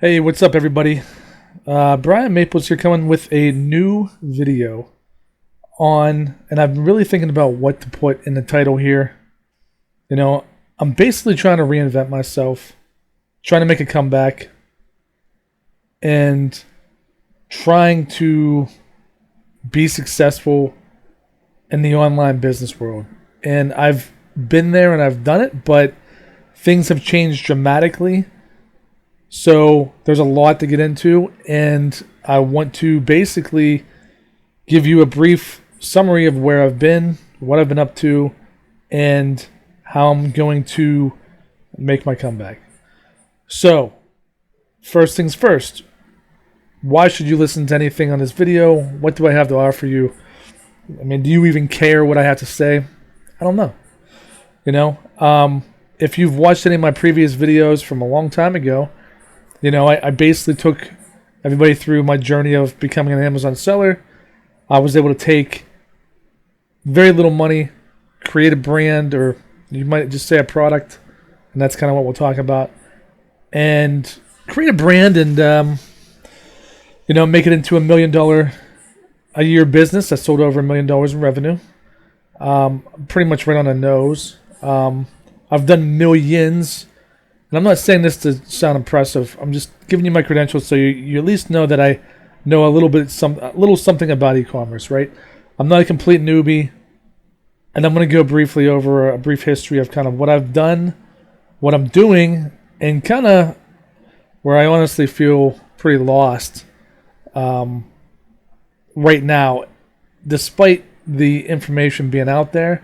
Hey, what's up, everybody? Brian Maples here, coming with a new video and I'm really thinking about what to put in the title here. I'm basically trying to reinvent myself, trying to make a comeback, and trying to be successful in the online business world. And I've been there and I've done it, but things have changed dramatically. So there's a lot to get into, and I want to basically give you a brief summary of where I've been, what I've been up to, and how I'm going to make my comeback. So, first things first, why should you listen to anything on this video? What do I have to offer you? I mean, do you even care what I have to say? I don't know. If you've watched any of my previous videos from a long time ago, I basically took everybody through my journey of becoming an Amazon seller. I was able to take very little money, create a brand, or you might just say a product, and that's kind of what we'll talk about, and create a brand and, make it into $1 million a year business. I sold over $1 million in revenue. Pretty much right on the nose. I've done millions. And I'm not saying this to sound impressive. I'm just giving you my credentials so you at least know that I know a little something about e-commerce, right? I'm not a complete newbie, and I'm going to go briefly over a brief history of kind of what I've done, what I'm doing, and kind of where I honestly feel pretty lost right now. Despite the information being out there,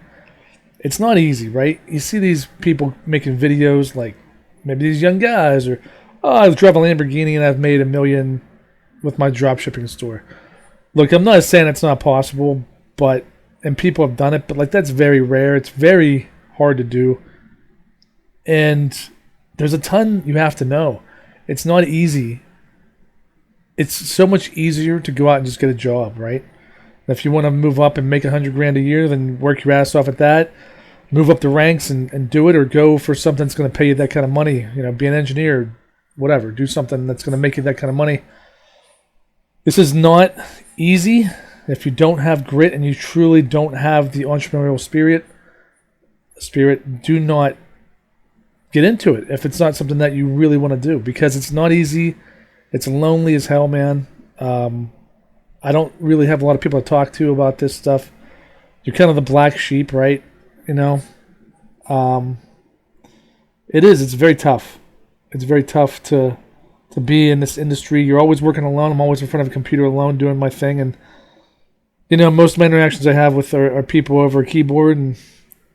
it's not easy, right? You see these people making videos like, maybe these young guys, or, I drive a Lamborghini and I've made $1 million with my drop shipping store. Look, I'm not saying it's not possible, and people have done it, but that's very rare. It's very hard to do. And there's a ton you have to know. It's not easy. It's so much easier to go out and just get a job, right? And if you want to move up and make $100,000 a year, then work your ass off at that. Move up the ranks and do it, or go for something that's going to pay you that kind of money. Be an engineer, whatever. Do something that's going to make you that kind of money. This is not easy. If you don't have grit and you truly don't have the entrepreneurial spirit, do not get into it if it's not something that you really want to do, because it's not easy. It's lonely as hell, man. I don't really have a lot of people to talk to about this stuff. You're kind of the black sheep, right? It is. It's very tough. It's very tough to be in this industry. You're always working alone. I'm always in front of a computer alone doing my thing. And, most of my interactions I have with are people over a keyboard. And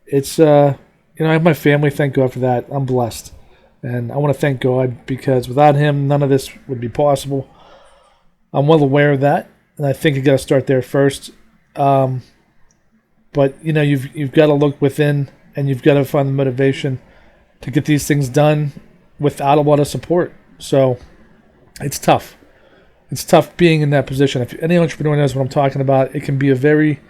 it's, I have my family. Thank God for that. I'm blessed. And I want to thank God, because without him, none of this would be possible. I'm well aware of that. And I think you got to start there first. But you've got to look within, and you've got to find the motivation to get these things done without a lot of support. So it's tough. It's tough being in that position. If any entrepreneur knows what I'm talking about, it can be a very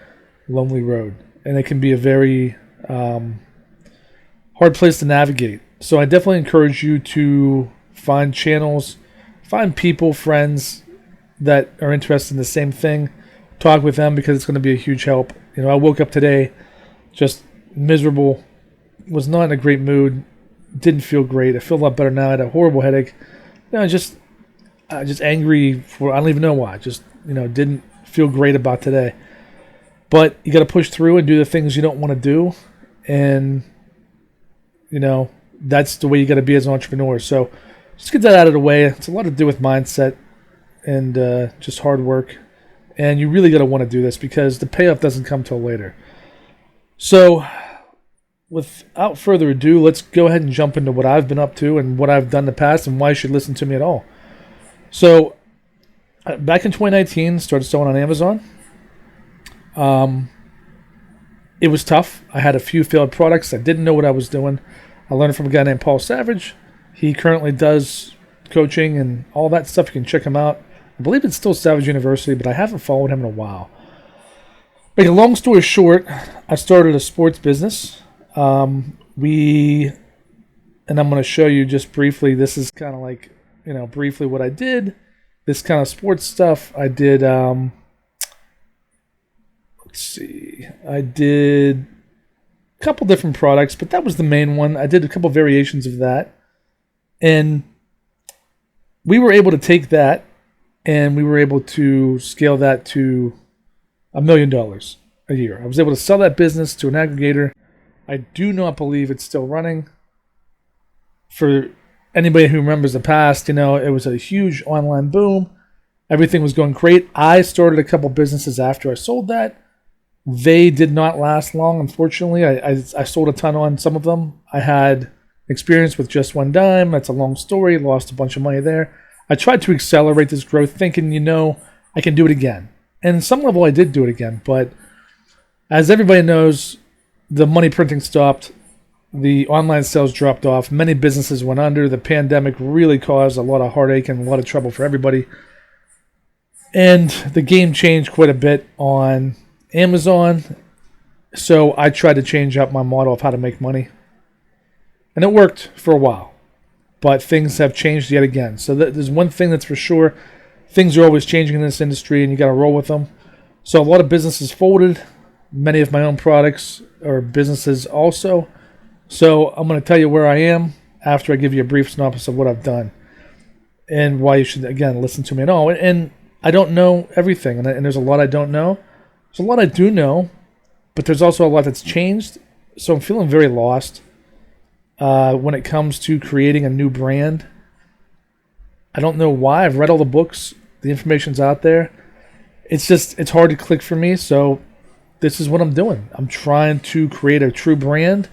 lonely road, and it can be a very hard place to navigate. So I definitely encourage you to find channels, find people, friends that are interested in the same thing. Talk with them, because it's going to be a huge help. I woke up today just miserable, was not in a great mood, didn't feel great. I feel a lot better now. I had a horrible headache. Just angry for, I don't even know why. Just, didn't feel great about today. But you got to push through and do the things you don't want to do. And, that's the way you got to be as an entrepreneur. So just get that out of the way. It's a lot to do with mindset and just hard work. And you really got to want to do this, because the payoff doesn't come till later. So, without further ado, let's go ahead and jump into what I've been up to and what I've done in the past and why you should listen to me at all. So, back in 2019, started selling on Amazon. It was tough. I had a few failed products. I didn't know what I was doing. I learned from a guy named Paul Savage. He currently does coaching and all that stuff. You can check him out. I believe it's still Savage University, but I haven't followed him in a while. Make a long story short, I started a sports business. And I'm going to show you just briefly. This is kind of like briefly what I did. This kind of sports stuff. I did, let's see, I did a couple different products, but that was the main one. I did a couple variations of that. And we were able to take that and we were able to scale that to $1 million a year. I was able to sell that business to an aggregator. I do not believe it's still running. For anybody who remembers the past, it was a huge online boom. Everything was going great. I started a couple businesses after I sold that. They did not last long, unfortunately. I sold a ton on some of them. I had experience with just one dime. That's a long story. Lost a bunch of money there. I tried to accelerate this growth thinking, I can do it again. And on some level, I did do it again. But as everybody knows, the money printing stopped. The online sales dropped off. Many businesses went under. The pandemic really caused a lot of heartache and a lot of trouble for everybody. And the game changed quite a bit on Amazon. So I tried to change up my model of how to make money. And it worked for a while. But things have changed yet again. So there's one thing that's for sure. Things are always changing in this industry and you got to roll with them. So a lot of businesses folded. Many of my own products or businesses also. So I'm going to tell you where I am after I give you a brief synopsis of what I've done and why you should, again, listen to me and all. And I don't know everything, and there's a lot I don't know. There's a lot I do know, but there's also a lot that's changed. So I'm feeling very lost when it comes to creating a new brand. I don't know why. I've read all the books. The information's out there. It's hard to click for me, so this is what I'm doing. I'm trying to create a true brand,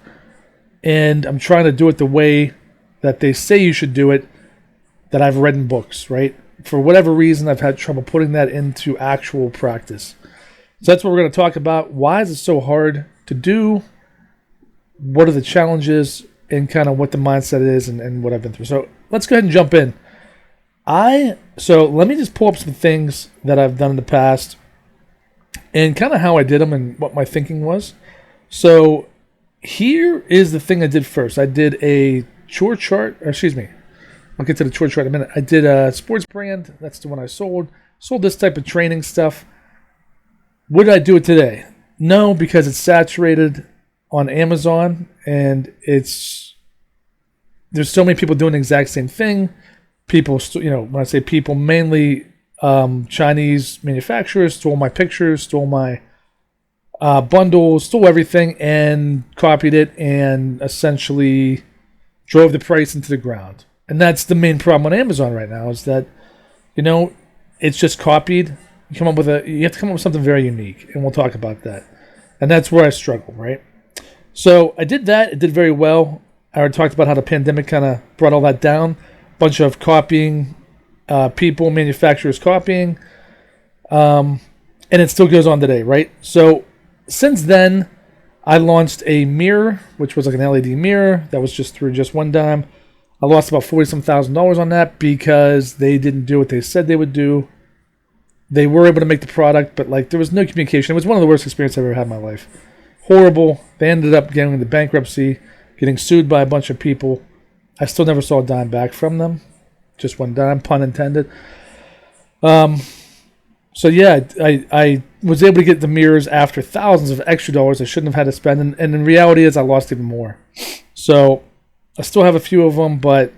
and I'm trying to do it the way that they say you should do it, that I've read in books, right? For whatever reason, I've had trouble putting that into actual practice. So that's what we're going to talk about. Why is it so hard to do? What are the challenges and kind of what the mindset is and what I've been through. So let's go ahead and jump in. So let me just pull up some things that I've done in the past and kind of how I did them and what my thinking was. So here is the thing I did first. I did a chore chart, I'll get to the chore chart in a minute. I did a sports brand. That's the one I sold. Sold this type of training stuff. Would I do it today? No, because it's saturated on Amazon and there's so many people doing the exact same thing. People, when I say people, mainly Chinese manufacturers stole my pictures, stole my bundles, stole everything and copied it and essentially drove the price into the ground. And that's the main problem on Amazon right now is that, it's just copied. You have to come up with something very unique, and we'll talk about that. And that's where I struggle, right? So I did that. It did very well. I already talked about how the pandemic kind of brought all that down. Bunch of copying, people, manufacturers copying. And it still goes on today, right? So since then, I launched a mirror, which was like an LED mirror that was just through just one dime. I lost about $40,000 on that because they didn't do what they said they would do. They were able to make the product, but there was no communication. It was one of the worst experiences I've ever had in my life. Horrible. They ended up getting into bankruptcy, getting sued by a bunch of people. I still never saw a dime back from them. Just one dime, pun intended. So yeah, I was able to get the mirrors after thousands of extra dollars I shouldn't have had to spend. And the reality is I lost even more. So I still have a few of them, but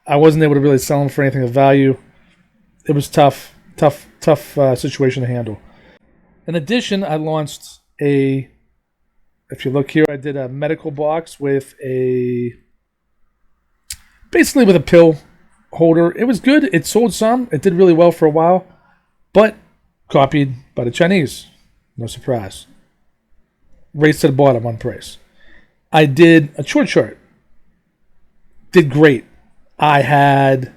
I wasn't able to really sell them for anything of value. It was tough situation to handle. In addition, I launched if you look here, I did a medical box basically with a pill holder. It was good. It sold some. It did really well for a while, but copied by the Chinese. No surprise. Race to the bottom on price. I did a chore chart. Did great. I had,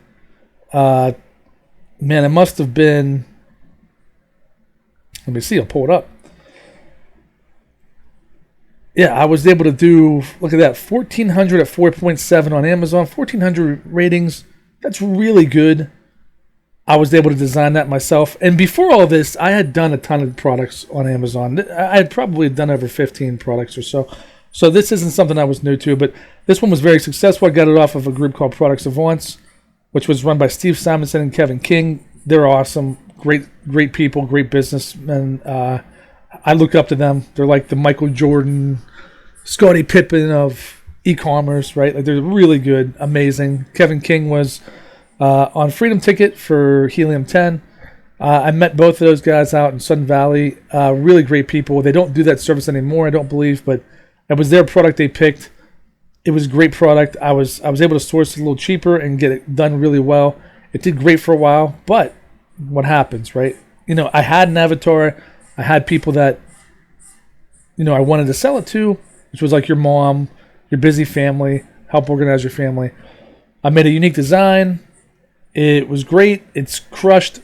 it must have been, let me see, I'll pull it up. Yeah, I was able to do, look at that, 1,400 at 4.7 on Amazon, 1,400 ratings. That's really good. I was able to design that myself. And before all this, I had done a ton of products on Amazon. I had probably done over 15 products or so. So this isn't something I was new to, but this one was very successful. I got it off of a group called Product Savants. which was run by Steve Simonson and Kevin King. They're awesome. Great people, great businessmen. I look up to them. They're like the Michael Jordan, Scottie Pippen of e-commerce, right? Like they're really good, amazing. Kevin King was on Freedom Ticket for Helium 10. I met both of those guys out in Sun Valley. Really great people. They don't do that service anymore, I don't believe, but it was their product they picked. It was a great product. I was able to source it a little cheaper and get it done really well. It did great for a while, but what happens, right? I had an avatar. I had people that, I wanted to sell it to, which was like your mom, your busy family, help organize your family. I made a unique design. It was great. It's crushed.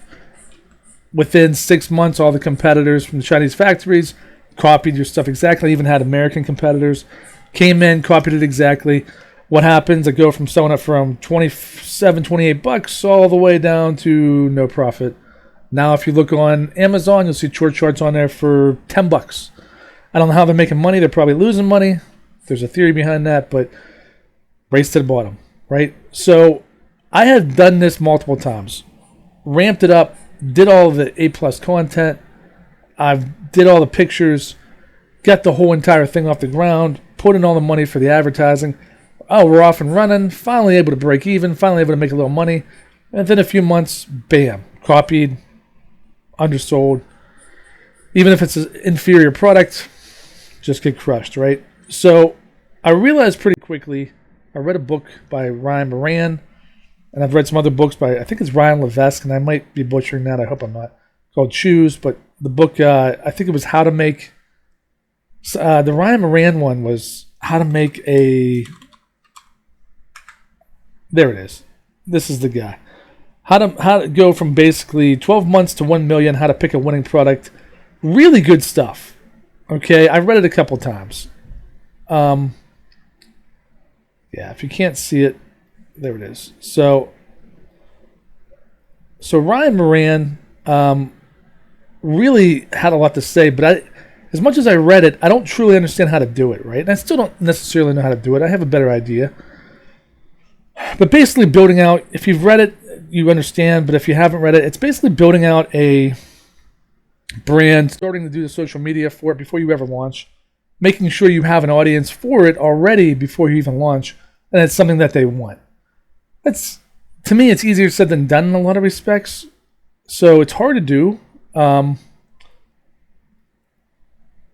Within 6 months, all the competitors from the Chinese factories copied your stuff exactly. Even had American competitors came in, copied it exactly. What happens? I go from selling it from $27, $28 all the way down to no profit. Now, if you look on Amazon, you'll see chart charts on there for $10. I don't know how they're making money. They're probably losing money. There's a theory behind that, but race to the bottom, right? So I have done this multiple times, ramped it up, did all of the A+ content. I've did all the pictures, got the whole entire thing off the ground, put in all the money for the advertising. Oh, we're off and running, finally able to break even, finally able to make a little money. And within a few months, bam, copied, undersold. Even if it's an inferior product, just get crushed, right? So I realized pretty quickly, I read a book by Ryan Moran, and I've read some other books by, I think it's Ryan Levesque, and I might be butchering that, I hope I'm not, called Choose. But the book, I think it was How to Make, the Ryan Moran one was How to Make a, there it is. This is the guy. How to go from basically 12 months to 1 million, how to pick a winning product. Really good stuff. Okay, I read it a couple times. Yeah, if you can't see it, there it is. So Ryan Moran really had a lot to say, but as much as I read it, I don't truly understand how to do it, right? And I still don't necessarily know how to do it. I have a better idea. But basically building out, if you've read it, you understand, but if you haven't read it, it's basically building out a brand, starting to do the social media for it before you ever launch, making sure you have an audience for it already before you even launch, and it's something that they want. To me, it's easier said than done in a lot of respects, so it's hard to do.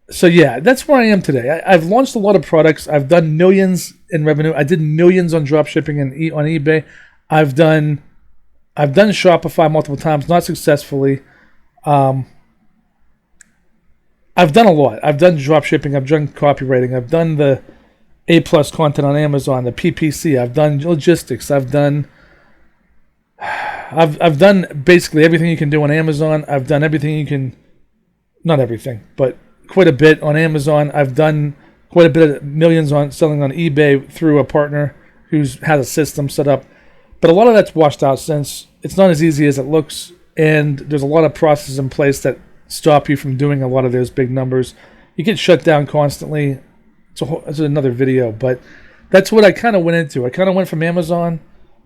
So yeah, that's where I am today. I've launched a lot of products. I've done millions in revenue. I did millions on drop shipping and on eBay. I've done Shopify multiple times, not successfully. I've done a lot. I've done drop shipping. I've done copywriting. I've done the A+ content on Amazon, the PPC. I've done logistics. I've done basically everything you can do on Amazon. I've done everything you can, not everything, but quite a bit on Amazon. I've done quite a bit of millions on selling on eBay through a partner who has a system set up. But a lot of that's washed out since it's not as easy as it looks, and there's a lot of processes in place that stop you from doing a lot of those big numbers. You get shut down constantly. It's another video, but that's what I kind of went into. I kind of went from Amazon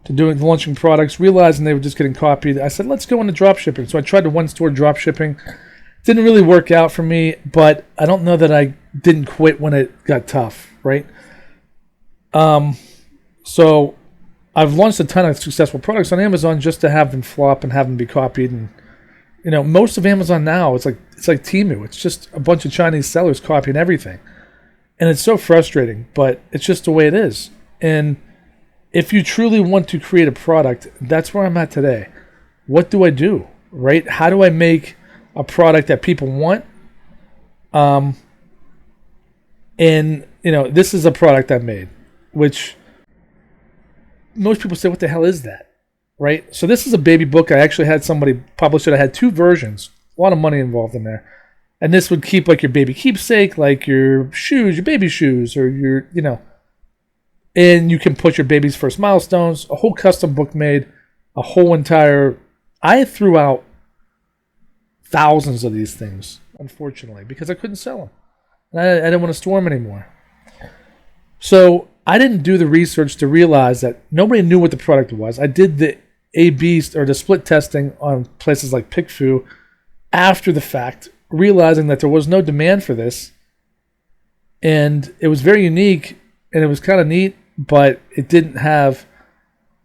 to launching products, realizing they were just getting copied. I said, let's go into drop shipping. So I tried the one-store drop shipping. Didn't really work out for me, but I don't know that I didn't quit when it got tough, right? So I've launched a ton of successful products on Amazon just to have them flop and have them be copied. And most of Amazon now, it's like Temu. It's just a bunch of Chinese sellers copying everything, and it's so frustrating. But it's just the way it is. And if you truly want to create a product, that's where I'm at today. What do I do, right? How do I make a product that people want? And this is a product I made, which most people say, what the hell is that? Right? So this is a baby book. I actually had somebody publish it. I had 2 versions, a lot of money involved in there. And this would keep like your baby keepsake, like your shoes, your baby shoes, or your, and you can put your baby's first milestones, a whole custom book made, a whole entire, I threw out thousands of these things, unfortunately, because I couldn't sell them. And I didn't want to store them anymore. So I didn't do the research to realize that nobody knew what the product was. I did the A/B or the split testing on places like PickFu after the fact, realizing that there was no demand for this. And it was very unique and it was kind of neat, but it didn't have.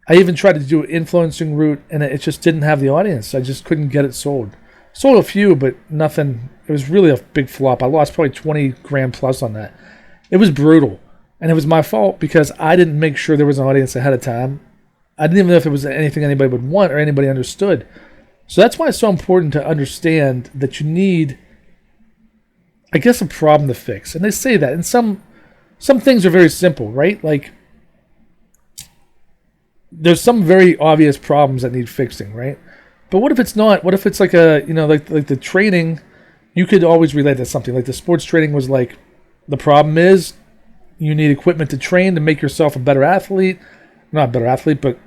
I even tried to do an influencing route and it just didn't have the audience. I just couldn't get it sold. Sold a few, but nothing. It was really a big flop. I lost probably 20 grand plus on that. It was brutal. And it was my fault because I didn't make sure there was an audience ahead of time. I didn't even know if it was anything anybody would want or anybody understood. So that's why it's so important to understand that you need, I guess, a problem to fix. And they say that. And some things are very simple, right? Like, there's some very obvious problems that need fixing, right? But what if it's not? What if it's like like the training, you could always relate to something. Like the sports training was like, the problem is you need equipment to train to make yourself a better athlete. Not a better athlete, but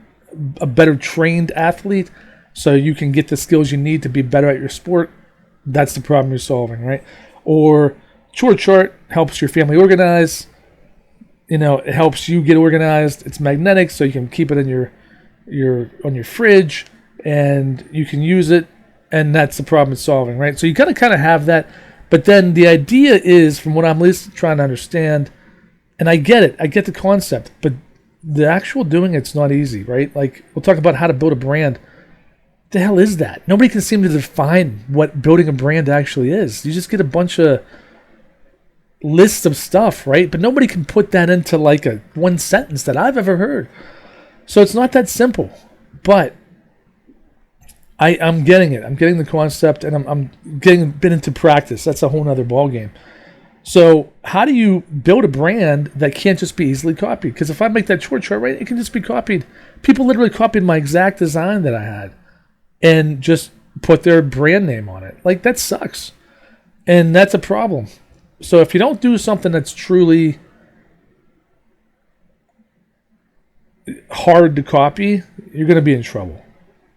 a better trained athlete so you can get the skills you need to be better at your sport. That's the problem you're solving, right? Or chore chart helps your family organize. It helps you get organized. It's magnetic, so you can keep it in on your fridge, and you can use it, and that's the problem it's solving, right? So you gotta kind of have that, but then the idea is, from what I'm at least trying to understand, and I get it, I get the concept, but the actual doing it's not easy, right? Like, we'll talk about how to build a brand. What the hell is that? Nobody can seem to define what building a brand actually is. You just get a bunch of lists of stuff, right? But nobody can put that into like a one sentence that I've ever heard. So it's not that simple. But I'm getting it. I'm getting the concept, and I'm getting a bit into practice. That's a whole nother ballgame. So how do you build a brand that can't just be easily copied? Because if I make that short chart, right, it can just be copied. People literally copied my exact design that I had and just put their brand name on it. Like, that sucks. And that's a problem. So if you don't do something that's truly hard to copy, you're going to be in trouble.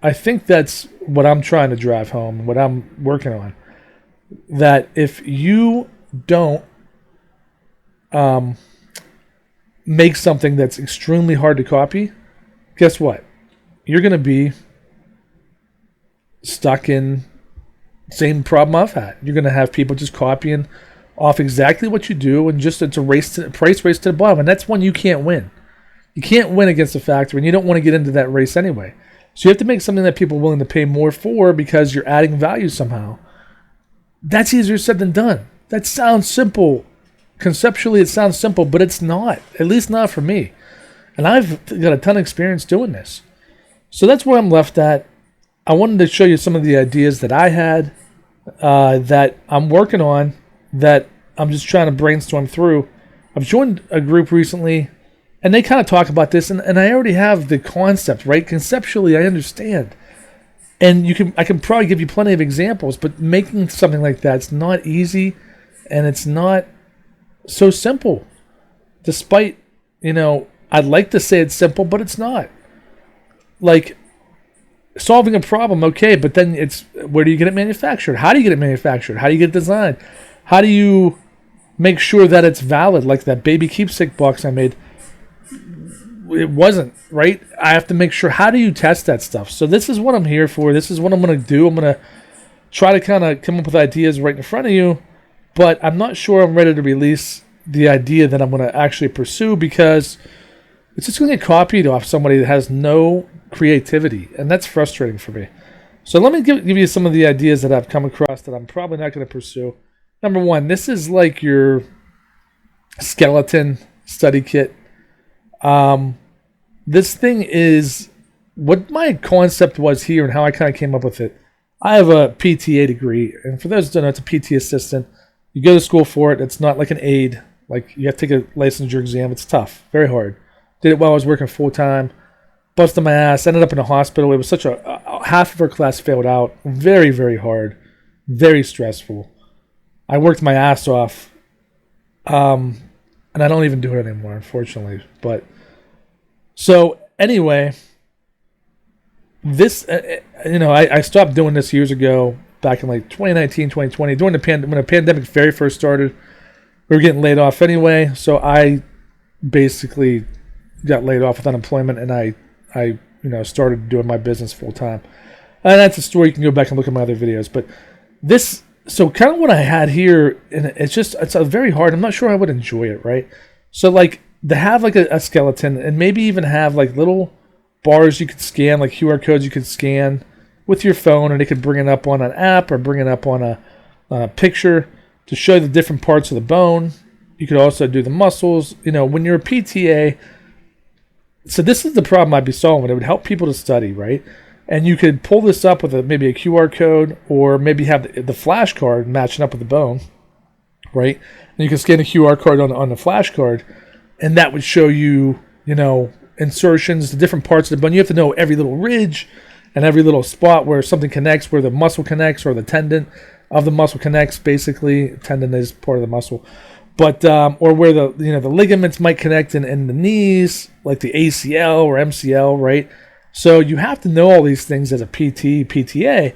I think that's what I'm trying to drive home, what I'm working on. That if you don't make something that's extremely hard to copy, guess what? You're going to be stuck in the same problem I've had. You're going to have people just copying off exactly what you do, and just it's a price race to the bottom, and that's one you can't win. You can't win against the factory, and you don't want to get into that race anyway. So you have to make something that people are willing to pay more for because you're adding value somehow. That's easier said than done. That sounds simple. Conceptually, it sounds simple, but it's not. At least not for me. And I've got a ton of experience doing this. So that's where I'm left at. I wanted to show you some of the ideas that I had, that I'm working on, that I'm just trying to brainstorm through. I've joined a group recently, and they kind of talk about this, and I already have the concept, right? Conceptually, I understand. And I can probably give you plenty of examples, but making something like that's not easy, and it's not so simple. Despite, I'd like to say it's simple, but it's not. Like, solving a problem, okay, but then it's, where do you get it manufactured? How do you get it manufactured? How do you get it designed? How do you make sure that it's valid? Like that baby keepsake box I made, it wasn't, right? I have to make sure, how do you test that stuff? So this is what I'm here for. This is what I'm going to do. I'm going to try to kind of come up with ideas right in front of you, but I'm not sure I'm ready to release the idea that I'm going to actually pursue, because it's just going to get copied off somebody that has no creativity, and that's frustrating for me. So let me give you some of the ideas that I've come across that I'm probably not going to pursue. Number one, this is like your skeleton study kit. This thing is what my concept was here and how I kind of came up with it. I have a PTA degree, and for those who don't know, it's a PT assistant. You go to school for it. It's not like an aide. Like, you have to take a licensure exam. It's tough, very hard. Did it while I was working full time. Busted my ass. Ended up in a hospital. It was such half of our class failed out. Very, very hard. Very stressful. I worked my ass off. And I don't even do it anymore, unfortunately. But so anyway, this, I stopped doing this years ago, back in like 2019, 2020, during when the pandemic very first started. We were getting laid off anyway, so I basically got laid off with unemployment, and I started doing my business full time. And that's a story. You can go back and look at my other videos. But this, so kind of what I had here, and it's a very hard. I'm not sure I would enjoy it, right? So like to have like a skeleton, and maybe even have like little bars you could scan, like QR codes you could scan with your phone, and it could bring it up on an app or bring it up on a picture to show the different parts of the bone. You could also do the muscles. When you're a PTA, so this is the problem I'd be solving. It would help people to study, right? And you could pull this up with maybe a QR code, or maybe have the flash card matching up with the bone, right? And you can scan a QR code on the flash card, and that would show you, insertions, the different parts of the bone. You have to know every little ridge and every little spot where something connects, where the muscle connects, or the tendon of the muscle connects. Basically, tendon is part of the muscle, but or where the the ligaments might connect in the knees, like the ACL or MCL, right? So you have to know all these things as a PT, PTA,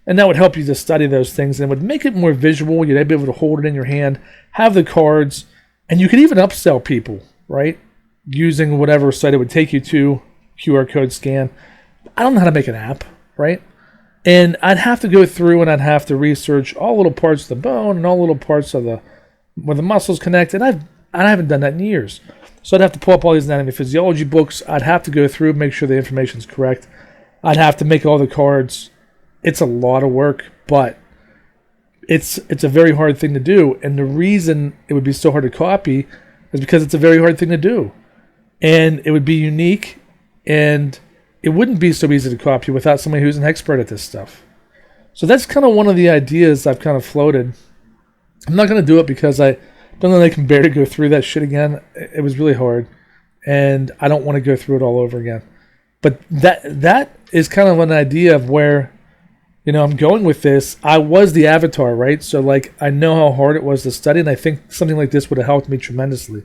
and that would help you to study those things, and it would make it more visual. You'd be able to hold it in your hand, have the cards, and you could even upsell people, right? Using whatever site it would take you to, QR code scan. I don't know how to make an app, right? And I'd have to go through and I'd have to research all little parts of the bone and all little parts of where the muscles connect, and I haven't done that in years. So I'd have to pull up all these anatomy physiology books. I'd have to go through, make sure the information's correct. I'd have to make all the cards. It's a lot of work, but it's a very hard thing to do. And the reason it would be so hard to copy is because it's a very hard thing to do. And it would be unique, and it wouldn't be so easy to copy without somebody who's an expert at this stuff. So that's kind of one of the ideas I've kind of floated. I'm not going to do it because I don't know that I can bear to go through that shit again. It was really hard, and I don't want to go through it all over again. But that is kind of an idea of where, I'm going with this. I was the avatar, right? So like I know how hard it was to study, and I think something like this would have helped me tremendously.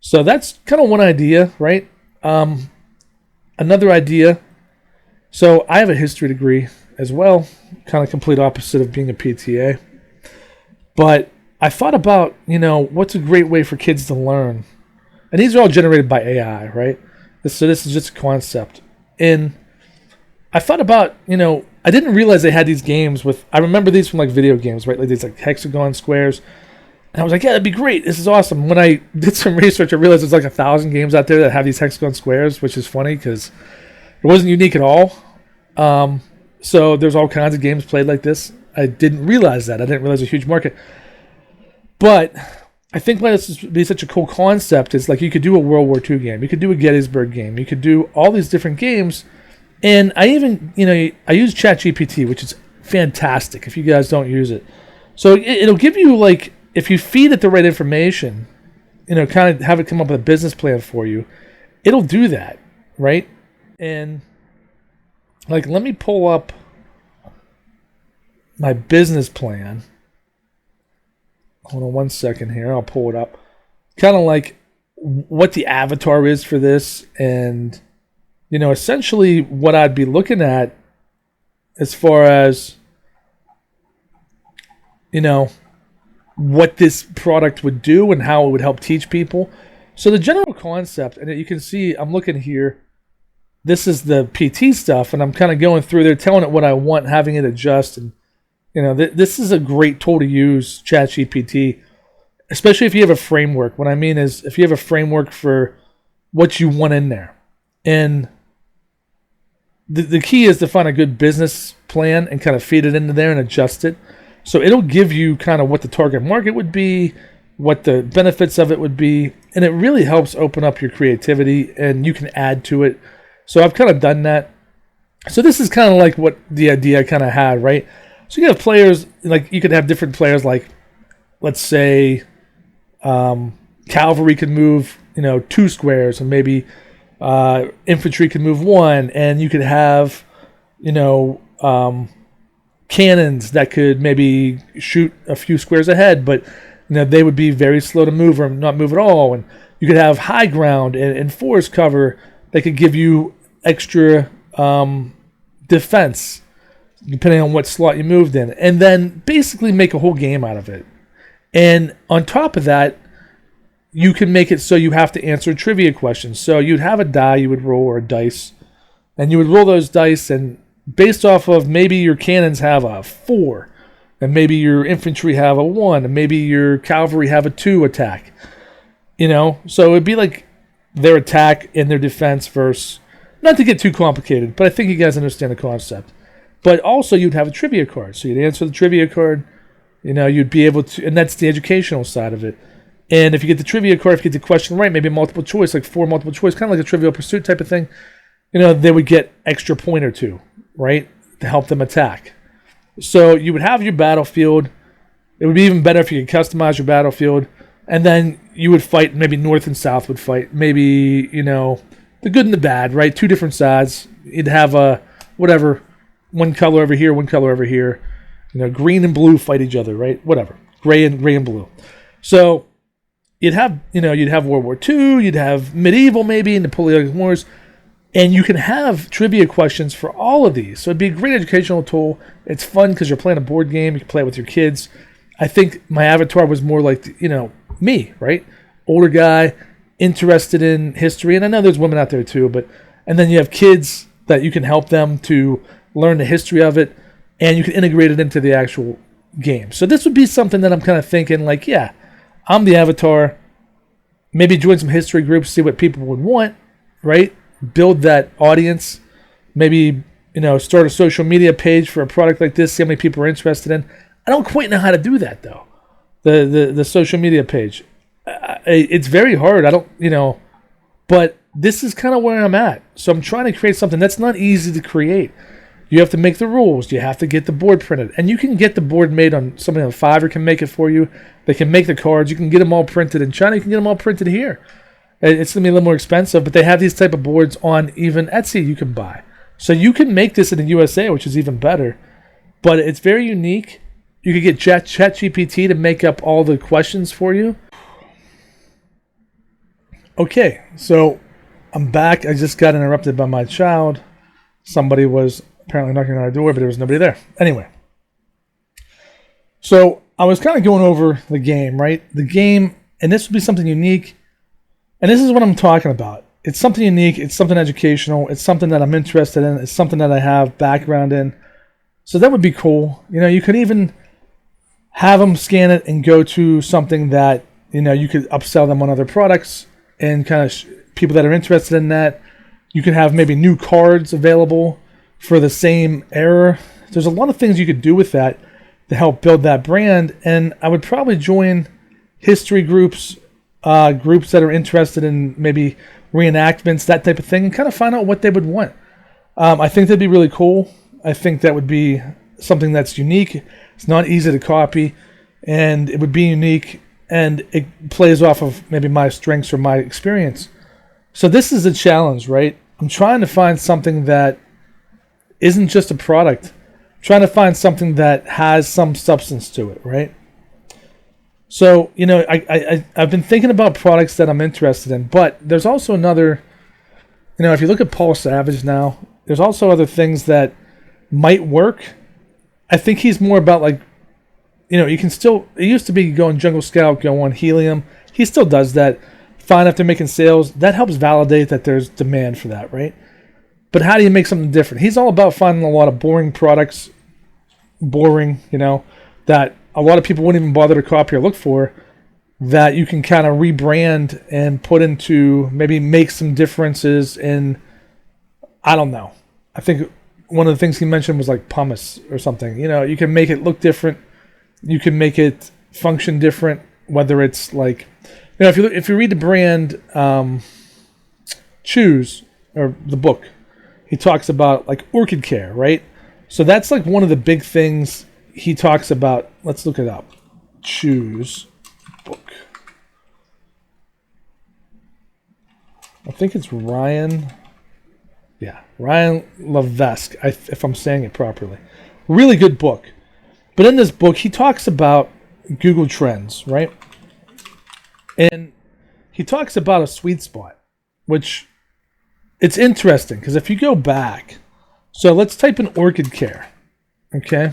So that's kind of one idea, right? Another idea. So I have a history degree as well, kind of complete opposite of being a PTA. But I thought about, what's a great way for kids to learn? And these are all generated by AI, right? So this is just a concept. And I thought about, I didn't realize they had these games I remember these from like video games, right? Like these like hexagon squares. And I was like, yeah, that'd be great. This is awesome. When I did some research, I realized there's like 1,000 games out there that have these hexagon squares, which is funny because it wasn't unique at all. So there's all kinds of games played like this. I didn't realize that. I didn't realize a huge market. But I think why this would be such a cool concept is like you could do a World War II game. You could do a Gettysburg game. You could do all these different games. And I even, I use ChatGPT, which is fantastic if you guys don't use it. So it'll give you like, if you feed it the right information, kind of have it come up with a business plan for you, it'll do that, right? And like, let me pull up my business plan. Hold on one second here. I'll pull it up. Kind of like what the avatar is for this, and essentially what I'd be looking at as far as what this product would do and how it would help teach people. So the general concept, and you can see I'm looking here, this is the PT stuff, and I'm kind of going through there, telling it what I want, having it adjust. And this is a great tool to use, ChatGPT, especially if you have a framework. What I mean is if you have a framework for what you want in there. And the key is to find a good business plan and kind of feed it into there and adjust it. So it'll give you kind of what the target market would be, what the benefits of it would be, and it really helps open up your creativity, and you can add to it. So I've kind of done that. So this is kind of like what the idea I kind of had, right? So you have players, like you could have different players, like let's say cavalry could move, 2 squares, and maybe infantry could move 1, and you could have, cannons that could maybe shoot a few squares ahead, but they would be very slow to move or not move at all. And you could have high ground and forest cover that could give you extra defense depending on what slot you moved in, and then basically make a whole game out of it. And on top of that, you can make it so you have to answer trivia questions. So you'd have a die you would roll, or a dice, and you would roll those dice, and based off of maybe your cannons have a 4, and maybe your infantry have a 1, and maybe your cavalry have a 2 attack. So it'd be like their attack and their defense versus, not to get too complicated, but I think you guys understand the concept. But also you'd have a trivia card. So you'd answer the trivia card, you'd be able to, and that's the educational side of it. And if you get the trivia card, if you get the question right, maybe multiple choice, like 4 multiple choice, kind of like a Trivial Pursuit type of thing, they would get extra point or 2, right, to help them attack. So you would have your battlefield. It would be even better if you could customize your battlefield. And then you would fight, maybe North and South would fight. Maybe, the good and the bad, right? 2 different sides. You'd have one color over here, one color over here. Green and blue fight each other, right? Whatever. Gray and blue. So you'd have World War II, you'd have medieval maybe, Napoleonic Wars. And you can have trivia questions for all of these. So it'd be a great educational tool. It's fun because you're playing a board game. You can play it with your kids. I think my avatar was more like, me, right? Older guy, interested in history. And I know there's women out there too. And then you have kids that you can help them to learn the history of it. And you can integrate it into the actual game. So this would be something that I'm kind of thinking like, yeah, I'm the avatar. Maybe join some history groups, see what people would want, right? Build that audience, maybe start a social media page for a product like this, see how many people are interested in. I don't quite know how to do that though, the social media page. It's very hard. I don't, but this is kind of where I'm at. So I'm trying to create something that's not easy to create. You have to make the rules. You have to get the board printed, and you can get the board made on somebody on Fiverr can make it for you. They can make the cards. You can get them all printed in China. You can get them all printed here. It's going to be a little more expensive, but they have these type of boards on even Etsy you can buy. So you can make this in the USA, which is even better. But it's very unique. You could get ChatGPT to make up all the questions for you. Okay, so I'm back. I just got interrupted by my child. Somebody was apparently knocking on our door, but there was nobody there. Anyway. So I was kind of going over the game, right? The game, and this would be something unique. And this is what I'm talking about. It's something unique. It's something educational. It's something that I'm interested in. It's something that I have background in. So that would be cool. You could even have them scan it and go to something that, you could upsell them on other products and kind of people that are interested in that. You could have maybe new cards available for the same era. There's a lot of things you could do with that to help build that brand. And I would probably join history groups, groups that are interested in maybe reenactments, that type of thing, and kind of find out what they would want. I think that'd be really cool. I think that would be something that's unique. It's not easy to copy, and it would be unique, and it plays off of maybe my strengths or my experience. So this is a challenge, right? I'm trying to find something that isn't just a product. I'm trying to find something that has some substance to it, right? So, I've been thinking about products that I'm interested in, but there's also another, if you look at Paul Savage now, there's also other things that might work. I think he's more about like, you can still, it used to be go on Jungle Scout, go on Helium. He still does that. Fine, if they're making sales, that helps validate that there's demand for that, right? But how do you make something different? He's all about finding a lot of boring products, that a lot of people wouldn't even bother to copy or look for, that you can kind of rebrand and put into, maybe make some differences in, I don't know. I think one of the things he mentioned was like pumice or something. You can make it look different. You can make it function different, whether it's like, if you read the brand Choose, or the book, he talks about like orchid care, right? So that's like one of the big things he talks about. Let's look it up. Choose book. I think it's Ryan. Yeah, Ryan Levesque, if I'm saying it properly. Really good book. But in this book, he talks about Google Trends, right? And he talks about a sweet spot, which it's interesting because if you go back, so let's type in orchid care, okay?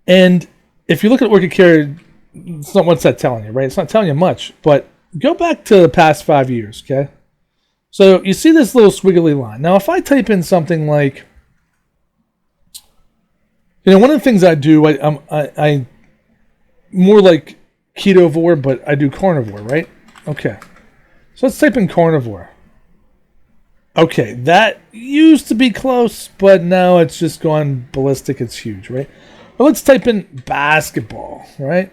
And if you look at orchid care, it's not what's that telling you, right? It's not telling you much, but go back to the past 5 years, okay? So you see this little squiggly line. Now, if I type in something like, one of the things I do, I more like ketovore, but I do carnivore, right? Okay. So let's type in carnivore. Okay, that used to be close, but now it's just gone ballistic. It's huge, right? Well, let's type in basketball, right?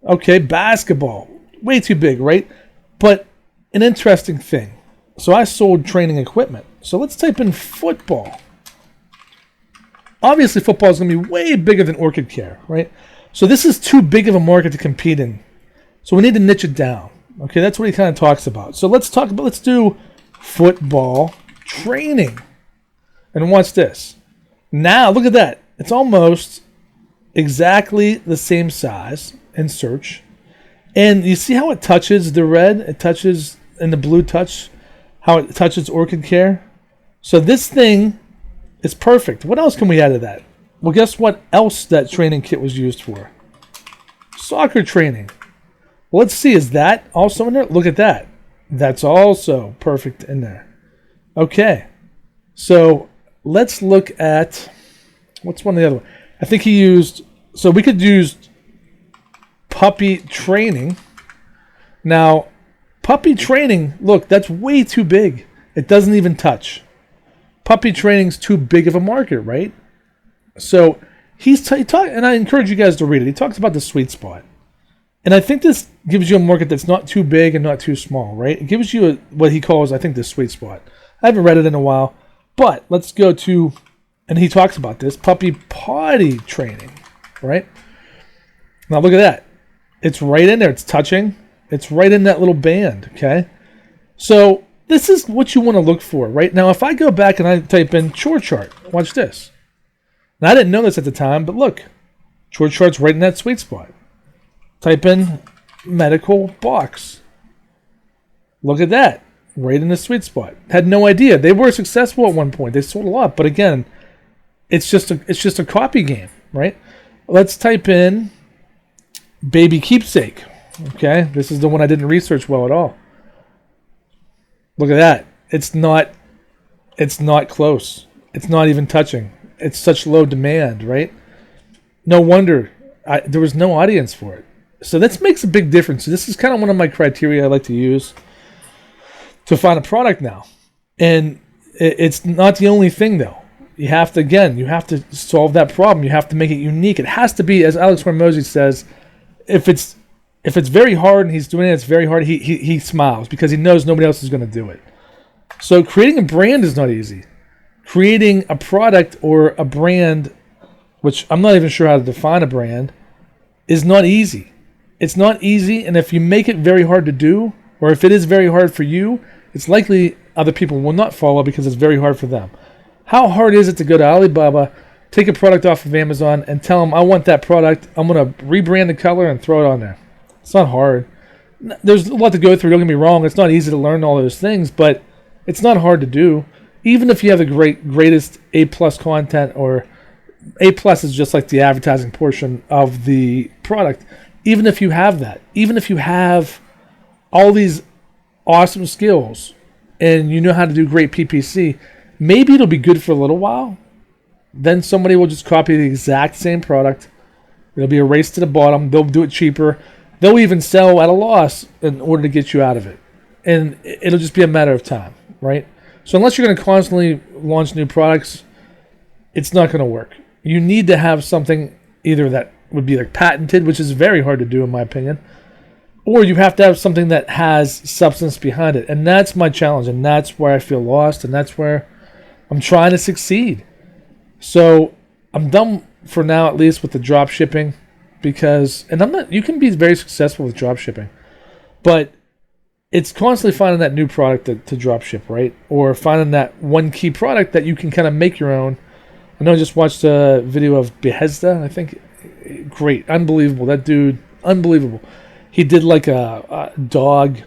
Okay, basketball. Way too big, right? But an interesting thing. So I sold training equipment. So let's type in football. Obviously, football is going to be way bigger than orchid care, right? So this is too big of a market to compete in. So we need to niche it down. Okay, that's what he kind of talks about. So let's do football training. And watch this. Now, look at that. It's almost exactly the same size in search. And you see how it touches the red? It touches, and the blue touch, how it touches orchid care? So this thing is perfect. What else can we add to that? Well, guess what else that training kit was used for? Soccer training. Well, let's see. Is that also in there? Look at that. That's also perfect in there. Okay. So let's look at, what's one of the other ones? I think he used, so we could use puppy training. Now, puppy training, look, that's way too big. It doesn't even touch. Puppy training's too big of a market, right? So he's and I encourage you guys to read it. He talks about the sweet spot. And I think this gives you a market that's not too big and not too small, right? It gives you what he calls, I think, the sweet spot. I haven't read it in a while, but let's go to, and he talks about this, puppy potty training, right? Now look at that. It's right in there. It's touching. It's right in that little band, okay? So this is what you want to look for, right? Now, if I go back and I type in chore chart, watch this. Now, I didn't know this at the time, but look. Chore chart's right in that sweet spot. Type in medical box. Look at that. Right in the sweet spot. Had no idea. They were successful at one point. They sold a lot. But again, it's just a copy game, right? Let's type in baby keepsake. Okay? This is the one I didn't research well at all. Look at that. It's not close. It's not even touching. It's such low demand, right? No wonder there was no audience for it. So that makes a big difference. This is kind of one of my criteria I like to use to find a product now. And it's not the only thing, though. You have to solve that problem. You have to make it unique. It has to be, as Alex Hormozy says, if it's very hard and he's doing it, it's very hard, he smiles because he knows nobody else is going to do it. So creating a brand is not easy. Creating a product or a brand, which I'm not even sure how to define a brand, is not easy. It's not easy, and if you make it very hard to do, or if it is very hard for you, it's likely other people will not follow because it's very hard for them. How hard is it to go to Alibaba, take a product off of Amazon, and tell them, I want that product, I'm going to rebrand the color and throw it on there? It's not hard. There's a lot to go through, don't get me wrong. It's not easy to learn all those things, but it's not hard to do. Even if you have the greatest A-plus content, or A-plus is just like the advertising portion of the product. Even if you have that, even if you have all these awesome skills and you know how to do great PPC, maybe it'll be good for a little while. Then somebody will just copy the exact same product. It'll be a race to the bottom. They'll do it cheaper. They'll even sell at a loss in order to get you out of it. And it'll just be a matter of time, right? So unless you're going to constantly launch new products, it's not going to work. You need to have something either that would be like patented, which is very hard to do in my opinion, or you have to have something that has substance behind it. And that's my challenge, and that's where I feel lost, and that's where I'm trying to succeed. So I'm done for now, at least with the drop shipping, because, and you can be very successful with drop shipping, but it's constantly finding that new product to drop ship, right? Or finding that one key product that you can kind of make your own. I know I just watched a video of Bethesda, I think. Great, unbelievable. That dude, unbelievable. He did like a dog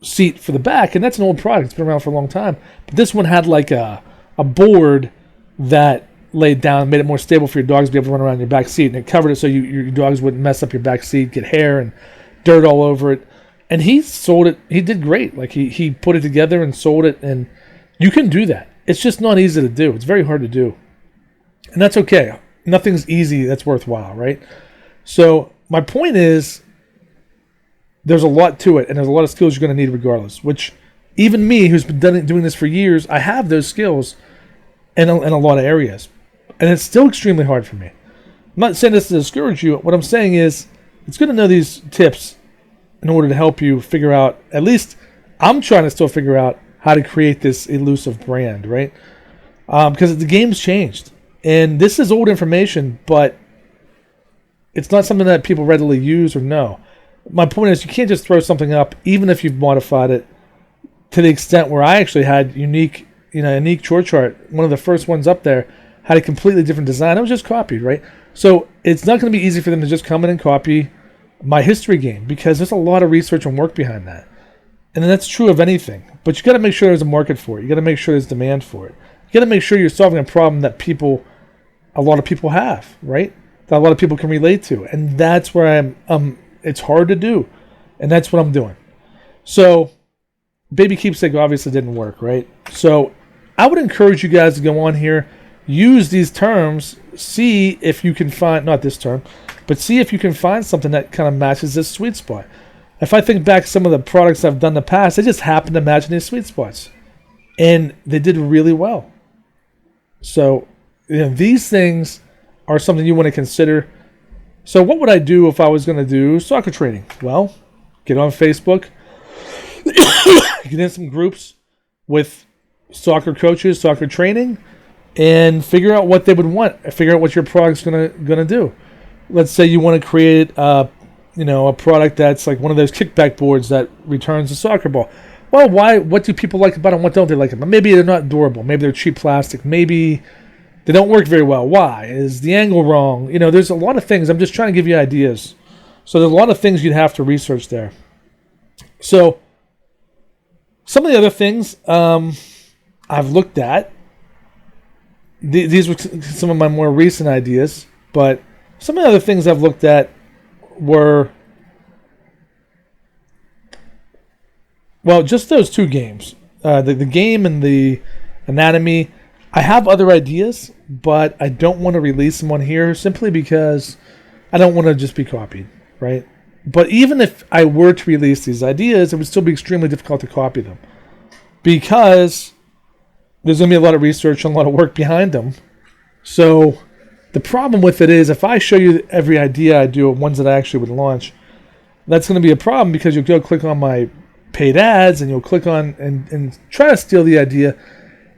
seat for the back, and that's an old product. It's been around for a long time. But this one had like a board that laid down, made it more stable for your dogs to be able to run around your back seat, and it covered it so your dogs wouldn't mess up your back seat, get hair and dirt all over it. And he sold it. He did great. Like he put it together and sold it, and you can do that. It's just not easy to do. It's very hard to do, and that's okay. Nothing's easy that's worthwhile, right? So my point is, there's a lot to it, and there's a lot of skills you're going to need regardless. Which even me, who's been doing this for years, I have those skills in a lot of areas, and it's still extremely hard for me. I'm not saying this to discourage you. What I'm saying is, it's good to know these tips in order to help you figure out, at least I'm trying to still figure out how to create this elusive brand, right? Because the game's changed. And this is old information, but it's not something that people readily use or know. My point is, you can't just throw something up, even if you've modified it, to the extent where I actually had unique chore chart. One of the first ones up there had a completely different design. It was just copied, right? So it's not going to be easy for them to just come in and copy my history game, because there's a lot of research and work behind that. And that's true of anything. But you got to make sure there's a market for it. You got to make sure there's demand for it. You got to make sure you're solving a problem that a lot of people have, right? That a lot of people can relate to. And that's where it's hard to do. And that's what I'm doing. So Baby Keepsake obviously didn't work, right? So I would encourage you guys to go on here, use these terms, see if you can find, not this term, but see if you can find something that kind of matches this sweet spot. If I think back some of the products I've done in the past, they just happen to match these sweet spots. And they did really well. So, these things are something you want to consider. So what would I do if I was going to do soccer training? Well, get on Facebook, get in some groups with soccer coaches, soccer training, and figure out what they would want. Figure out what your product's gonna do. Let's say you want to create a product that's like one of those kickback boards that returns a soccer ball. Well, why? What do people like about them? What don't they like about them? Maybe they're not durable. Maybe they're cheap plastic. Maybe they don't work very well. Why? Is the angle wrong? There's a lot of things. I'm just trying to give you ideas. So there's a lot of things you'd have to research there. So some of the other things I've looked at, these were some of my more recent ideas, but some of the other things I've looked at were, well, just those two games. The game and the anatomy. I have other ideas, but I don't want to release them on here simply because I don't want to just be copied, right? But even if I were to release these ideas, it would still be extremely difficult to copy them, because there's going to be a lot of research and a lot of work behind them. So the problem with it is, if I show you every idea I do, ones that I actually would launch, that's going to be a problem, because you'll go click on my paid ads and you'll click on and try to steal the idea.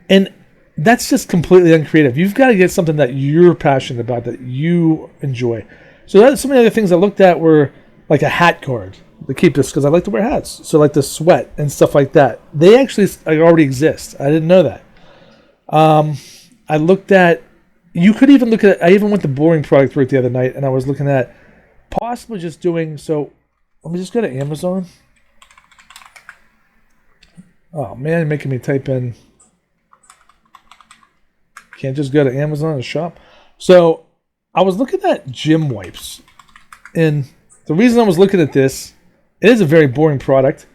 And that's just completely uncreative. You've got to get something that you're passionate about, that you enjoy. So that's some of the other things I looked at were like a hat guard to keep this, because I like to wear hats. So like the sweat and stuff like that. They actually already exist. I didn't know that. I looked at, you could even look at, I even went to boring product route the other night, and I was looking at possibly just doing, so let me just go to Amazon. Oh man, you're making me type in. Can't just go to Amazon and shop. So I was looking at gym wipes, and the reason I was looking at this, it is a very boring product,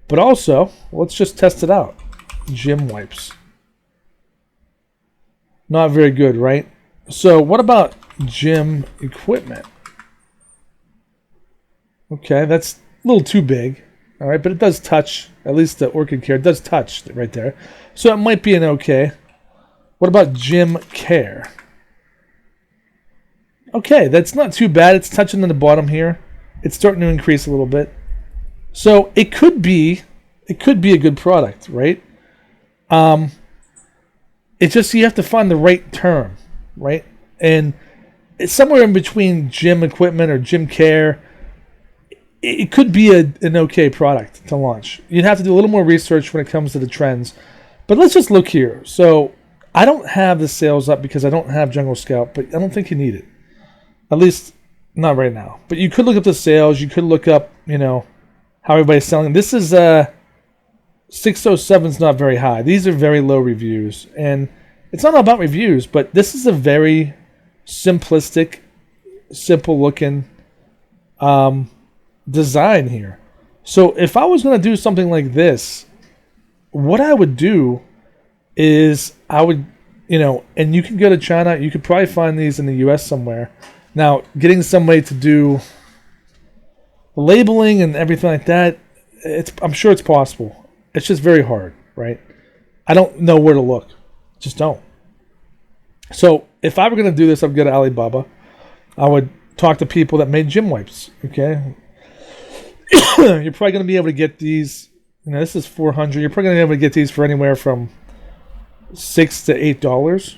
but also, let's just test it out. Gym wipes. Not very good, right? So what about gym equipment? Okay, that's a little too big. All right, but it does touch, at least the Orchid Care does touch right there. So it might be an okay. What about gym care? Okay, that's not too bad. It's touching on the bottom here. It's starting to increase a little bit. So it could be a good product, right? It's just you have to find the right term, right? And it's somewhere in between gym equipment or gym care. It could be an okay product to launch. You'd have to do a little more research when it comes to the trends. But let's just look here. So I don't have the sales up because I don't have Jungle Scout, but I don't think you need it. At least not right now. But you could look up the sales. You could look up, how everybody's selling. This is 607 is not very high. These are very low reviews. And it's not about reviews, but this is a very simplistic, simple looking design here. So if I was going to do something like this, what I would do is I would, and you can go to China, you could probably find these in the US somewhere. Now, getting somebody to do labeling and everything like that, I'm sure it's possible. It's just very hard, right? I don't know where to look. Just don't. So if I were going to do this, I would go to Alibaba. I would talk to people that made gym wipes, okay? You're probably going to be able to get these, this is $400. You're probably going to be able to get these for anywhere from $6 to $8.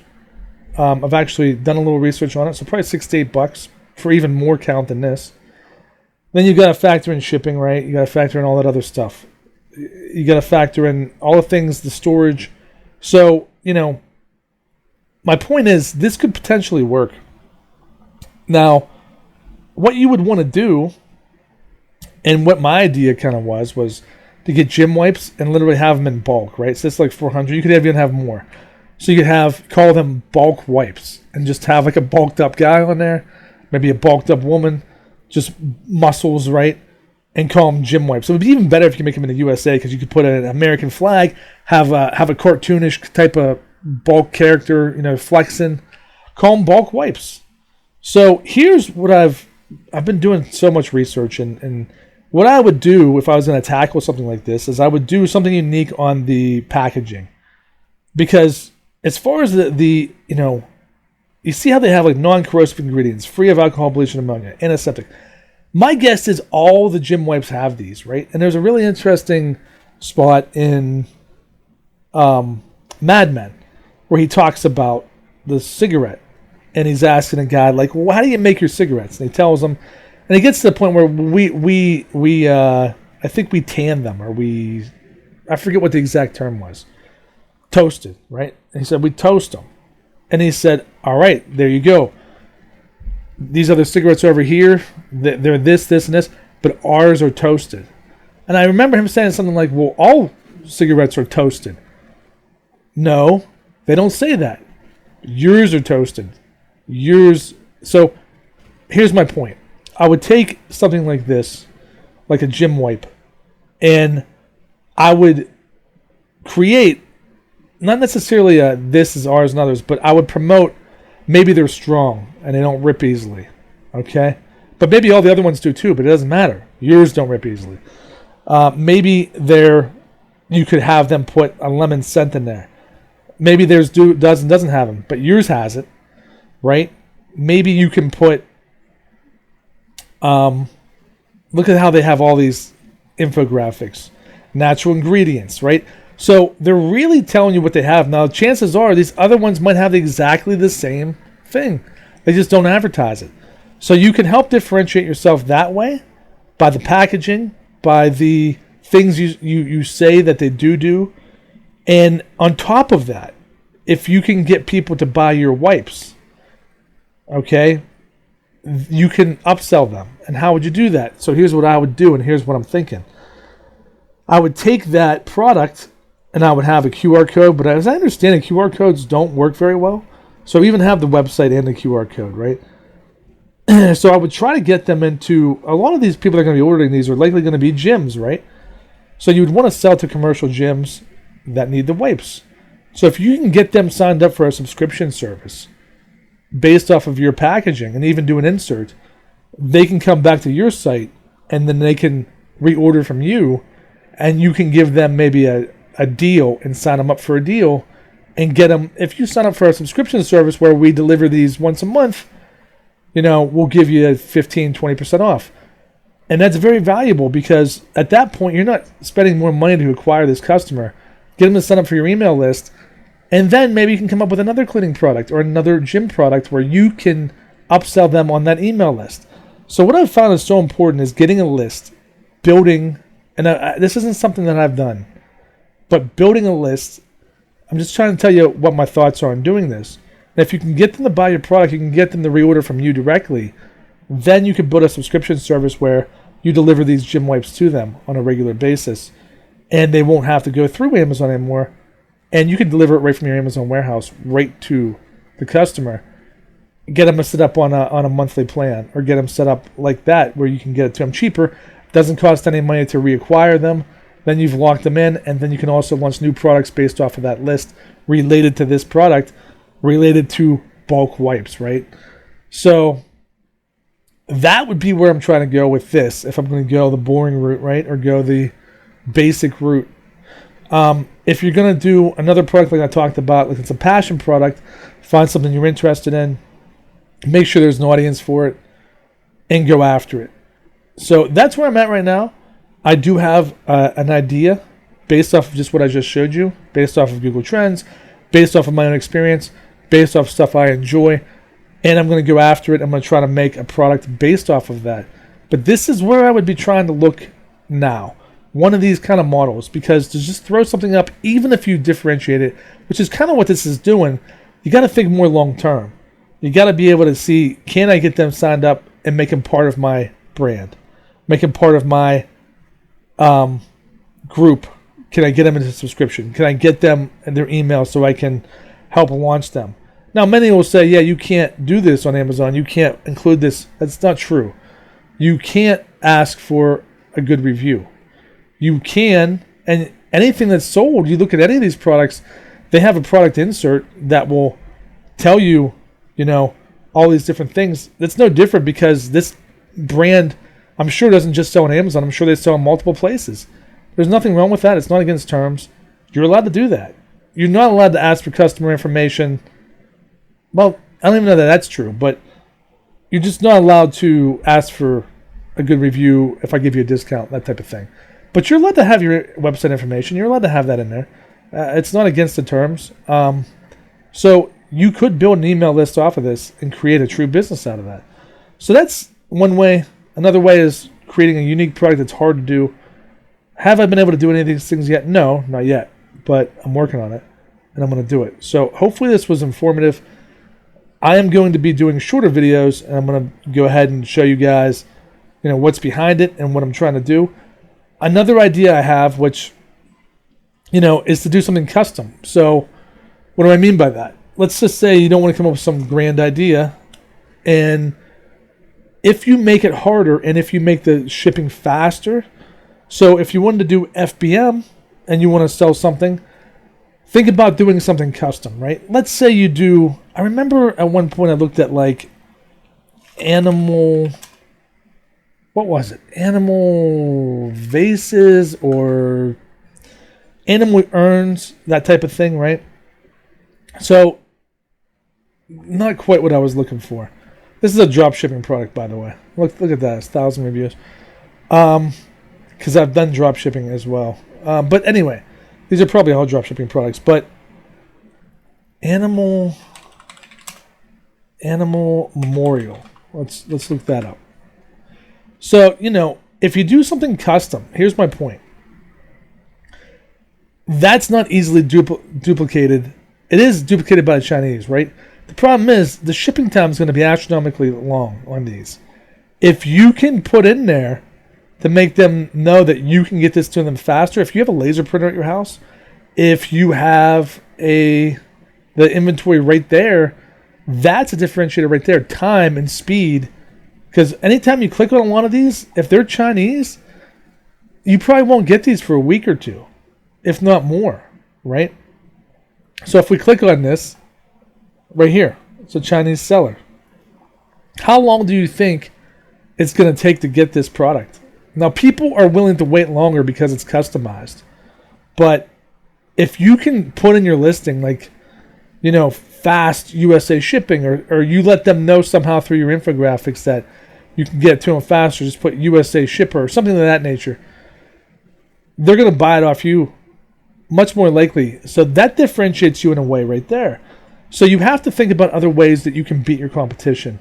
I've actually done a little research on it, so probably $6 to $8 for even more count than this. Then you got to factor in shipping, right? You got to factor in all that other stuff. You got to factor in all the things, the storage. So, my point is this could potentially work. Now, what you would want to do, and what my idea kind of was to get gym wipes and literally have them in bulk, right? So it's like 400. You could even have more. So you could call them bulk wipes and just have like a bulked up guy on there, maybe a bulked up woman, just muscles, right? And call them gym wipes. So it would be even better if you could make them in the USA because you could put an American flag, have a cartoonish type of bulk character, flexing, call them bulk wipes. So here's what I've been doing so much research, and what I would do if I was going to tackle something like this is I would do something unique on the packaging. Because as far as the you see how they have like non-corrosive ingredients, free of alcohol, bleach, and ammonia, antiseptic. My guess is all the gym wipes have these, right? And there's a really interesting spot in Mad Men where he talks about the cigarette. And he's asking a guy, like, well, how do you make your cigarettes? And he tells him, and he gets to the point where we I think we tan them, or I forget what the exact term was. Toasted, right? And he said, we toast them. And he said, all right, there you go. These other cigarettes are over here. They're this, and this, but ours are toasted. And I remember him saying something like, well, all cigarettes are toasted. No, they don't say that. Yours are toasted. Yours. So here's my point. I would take something like this, like a gym wipe, and I would create, not necessarily this is ours and others, but I would promote maybe they're strong and they don't rip easily, okay? But maybe all the other ones do too, but it doesn't matter. Yours don't rip easily. Maybe you could have them put a lemon scent in there. Maybe theirs doesn't have them, but yours has it, right? Maybe you can put, look at how they have all these infographics, natural ingredients, right? So they're really telling you what they have. Now, chances are these other ones might have exactly the same thing. They just don't advertise it. So you can help differentiate yourself that way by the packaging, by the things you say that they do. And on top of that, if you can get people to buy your wipes, okay, you can upsell them. And how would you do that? So here's what I would do, and here's what I'm thinking. I would take that product and I would have a QR code, but as I understand it, QR codes don't work very well. So I even have the website and the QR code, right? So I would try to get them into, a lot of these people that are going to be ordering these are likely going to be gyms, right? So you would want to sell to commercial gyms that need the wipes. So if you can get them signed up for a subscription service based off of your packaging and even do an insert, they can come back to your site and then they can reorder from you, and you can give them maybe a deal and sign them up for a deal and get them. If you sign up for a subscription service where we deliver these once a month, we'll give you 15-20% off. And that's very valuable because at that point, you're not spending more money to acquire this customer. Get them to sign up for your email list. And then maybe you can come up with another cleaning product or another gym product where you can upsell them on that email list. So what I've found is so important is getting a list, building, and this isn't something that I've done, but building a list. I'm just trying to tell you what my thoughts are on doing this. And if you can get them to buy your product, you can get them to reorder from you directly, then you can build a subscription service where you deliver these gym wipes to them on a regular basis, and they won't have to go through Amazon anymore. and you can deliver it right from your Amazon warehouse right to the customer. Get them to set up on a monthly plan, or get them set up like that where you can get it to them cheaper. Doesn't cost any money to reacquire them. Then you've locked them in, and then you can also launch new products based off of that list related to this product, related to bulk wipes, right? So that would be where I'm trying to go with this, if I'm going to go the boring route, right, or go the basic route. If you're going to do another product like I talked about, like it's a passion product, find something you're interested in, make sure there's an audience for it, and go after it. So that's where I'm at right now. I do have an idea based off of just what I just showed you, based off of Google Trends, based off of my own experience, based off stuff I enjoy, and I'm going to go after it. I'm going to try to make a product based off of that. But this is where I would be trying to look now. One of these kind of models, because to just throw something up, even if you differentiate it, which is kind of what this is doing, you got to think more long term. You got to be able to see, can I get them signed up and make them part of my brand, make them part of my group? Can I get them into subscription? Can I get them in their email so I can help launch them? Now, many will say, yeah, you can't do this on Amazon. You can't include this. That's not true. You can't ask for a good review. You can, and anything that's sold, you look at any of these products, they have a product insert that will tell you, all these different things. That's no different, because this brand, I'm sure, doesn't just sell on Amazon. I'm sure they sell in multiple places. There's nothing wrong with that. It's not against terms. You're allowed to do that. You're not allowed to ask for customer information. Well, I don't even know that that's true, but you're just not allowed to ask for a good review if I give you a discount, that type of thing. But you're allowed to have your website information. You're allowed to have that in there. It's not against the terms. So you could build an email list off of this and create a true business out of that. So that's one way. Another way is creating a unique product that's hard to do. Have I been able to do any of these things yet? No, not yet. But I'm working on it, and I'm going to do it. So hopefully this was informative. I am going to be doing shorter videos, and I'm going to go ahead and show you guys, what's behind it and what I'm trying to do. Another idea I have, which, is to do something custom. So what do I mean by that? Let's just say you don't want to come up with some grand idea, and if you make it harder and if you make the shipping faster, so if you wanted to do FBM and you want to sell something, think about doing something custom, right? Let's say you do, I remember at one point I looked at like animal vases or animal urns, that type of thing, right? So, not quite what I was looking for. This is a drop shipping product, by the way. Look at that, it's 1,000 reviews. Because I've done drop shipping as well. But anyway, these are probably all drop shipping products. But animal memorial. Let's look that up. So, if you do something custom, here's my point. That's not easily duplicated. It is duplicated by the Chinese, right? The problem is the shipping time is going to be astronomically long on these. If you can put in there to make them know that you can get this to them faster, if you have a laser printer at your house, if you have the inventory right there, that's a differentiator right there. Time and speed. Because anytime you click on one of these, if they're Chinese, you probably won't get these for a week or two, if not more, right? So if we click on this, right here, it's a Chinese seller. How long do you think it's going to take to get this product? Now, people are willing to wait longer because it's customized. But if you can put in your listing, like, fast USA shipping, or you let them know somehow through your infographics that you can get it to them faster, just put USA shipper or something of that nature, they're going to buy it off you much more likely. So that differentiates you in a way right there. So you have to think about other ways that you can beat your competition.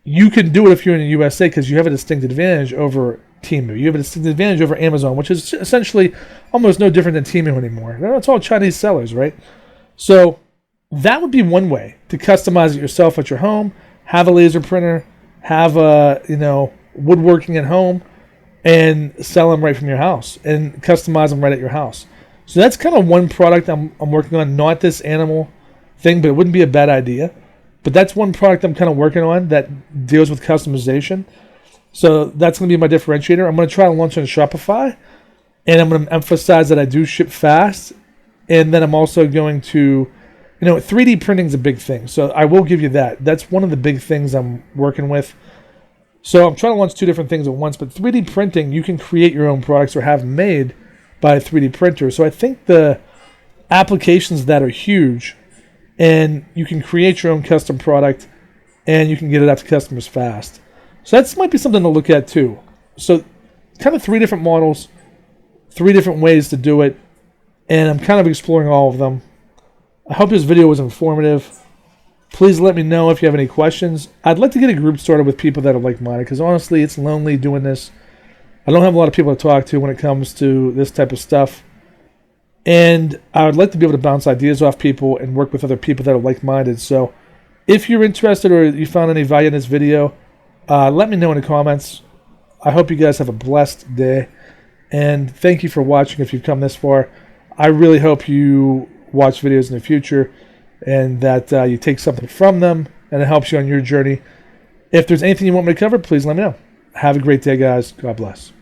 You can do it if you're in the USA because you have a distinct advantage over Temu. You have a distinct advantage over Amazon, which is essentially almost no different than Temu anymore. It's all Chinese sellers, right? So that would be one way to customize it yourself at your home, have a laser printer, have woodworking at home, and sell them right from your house and customize them right at your house. So that's kind of one product I'm working on. Not this animal thing, but it wouldn't be a bad idea. But that's one product I'm kind of working on that deals with customization. So that's going to be my differentiator. I'm going to try to launch on Shopify, and I'm going to emphasize that I do ship fast. And then I'm also going to, 3D printing is a big thing. So I will give you that. That's one of the big things I'm working with. So I'm trying to launch two different things at once. But 3D printing, you can create your own products or have them made by a 3D printer. So I think the applications that are huge, and you can create your own custom product, and you can get it out to customers fast. So that might be something to look at too. So kind of 3 different models, 3 different ways to do it, and I'm kind of exploring all of them. I hope this video was informative. Please let me know if you have any questions. I'd like to get a group started with people that are like-minded, because honestly, it's lonely doing this. I don't have a lot of people to talk to when it comes to this type of stuff. And I would like to be able to bounce ideas off people and work with other people that are like-minded. So if you're interested or you found any value in this video, let me know in the comments. I hope you guys have a blessed day. And thank you for watching if you've come this far. I really hope you watch videos in the future and that you take something from them and it helps you on your journey. If there's anything you want me to cover, please let me know. Have a great day, guys. God bless.